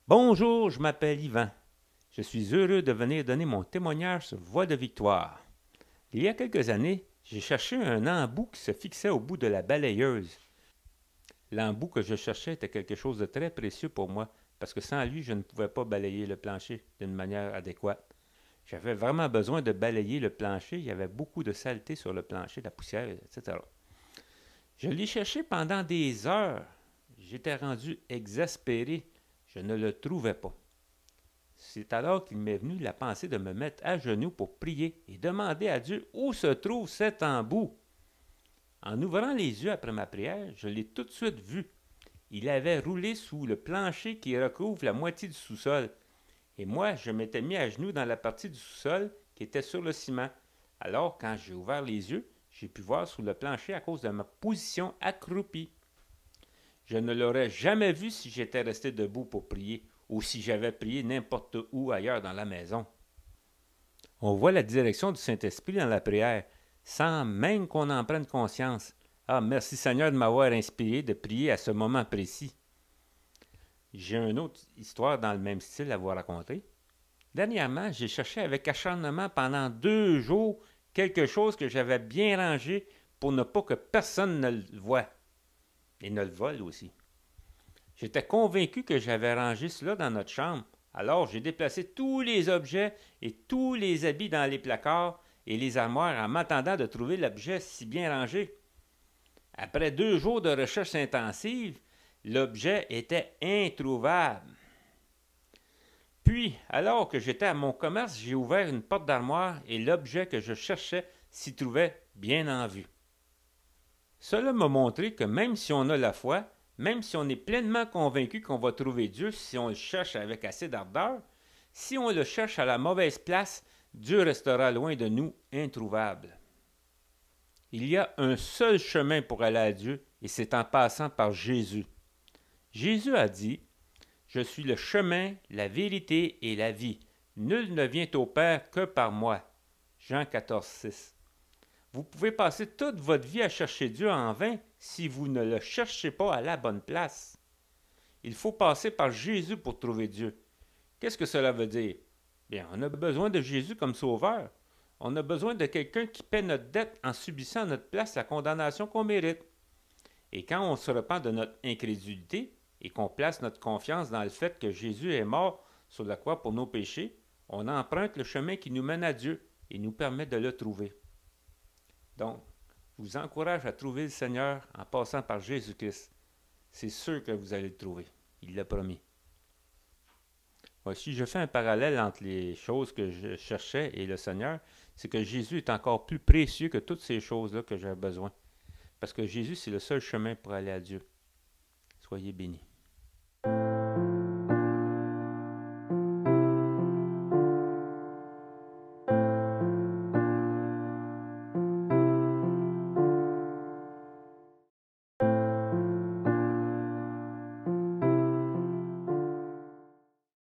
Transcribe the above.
Bonjour, je m'appelle Yvan. Je suis heureux de venir donner mon témoignage sur Voie de victoire. Il y a quelques années, j'ai cherché un embout qui se fixait au bout de la balayeuse. L'embout que je cherchais était quelque chose de très précieux pour moi, parce que sans lui, je ne pouvais pas balayer le plancher d'une manière adéquate. J'avais vraiment besoin de balayer le plancher, il y avait beaucoup de saleté sur le plancher, de la poussière, etc. Je l'ai cherché pendant des heures. J'étais rendu exaspéré. Je ne le trouvais pas. C'est alors qu'il m'est venu la pensée de me mettre à genoux pour prier et demander à Dieu où se trouve cet embout. En ouvrant les yeux après ma prière, je l'ai tout de suite vu. Il avait roulé sous le plancher qui recouvre la moitié du sous-sol. Et moi, je m'étais mis à genoux dans la partie du sous-sol qui était sur le ciment. Alors, quand j'ai ouvert les yeux, j'ai pu voir sous le plancher à cause de ma position accroupie. Je ne l'aurais jamais vu si j'étais resté debout pour prier ou si j'avais prié n'importe où ailleurs dans la maison. On voit la direction du Saint-Esprit dans la prière, sans même qu'on en prenne conscience. Ah, merci Seigneur de m'avoir inspiré de prier à ce moment précis. J'ai une autre histoire dans le même style à vous raconter. Dernièrement, j'ai cherché avec acharnement pendant 2 jours quelque chose que j'avais bien rangé pour ne pas que personne ne le voie et ne le vole aussi. J'étais convaincu que j'avais rangé cela dans notre chambre. Alors j'ai déplacé tous les objets et tous les habits dans les placards et les armoires en m'attendant de trouver l'objet si bien rangé. Après 2 jours de recherche intensive, l'objet était introuvable. Puis, alors que j'étais à mon commerce, j'ai ouvert une porte d'armoire et l'objet que je cherchais s'y trouvait bien en vue. Cela m'a montré que même si on a la foi, même si on est pleinement convaincu qu'on va trouver Dieu si on le cherche avec assez d'ardeur, si on le cherche à la mauvaise place, Dieu restera loin de nous, introuvable. Il y a un seul chemin pour aller à Dieu, et c'est en passant par Jésus. Jésus a dit, « Je suis le chemin, la vérité et la vie. Nul ne vient au Père que par moi. » Jean 14, 6. Vous pouvez passer toute votre vie à chercher Dieu en vain si vous ne le cherchez pas à la bonne place. Il faut passer par Jésus pour trouver Dieu. Qu'est-ce que cela veut dire? Bien, on a besoin de Jésus comme sauveur. On a besoin de quelqu'un qui paie notre dette en subissant à notre place la condamnation qu'on mérite. Et quand on se repent de notre incrédulité et qu'on place notre confiance dans le fait que Jésus est mort sur la croix pour nos péchés, on emprunte le chemin qui nous mène à Dieu et nous permet de le trouver. Donc, je vous encourage à trouver le Seigneur en passant par Jésus-Christ. C'est sûr que vous allez le trouver. Il l'a promis. Si je fais un parallèle entre les choses que je cherchais et le Seigneur, c'est que Jésus est encore plus précieux que toutes ces choses-là que j'ai besoin. Parce que Jésus, c'est le seul chemin pour aller à Dieu. Soyez bénis.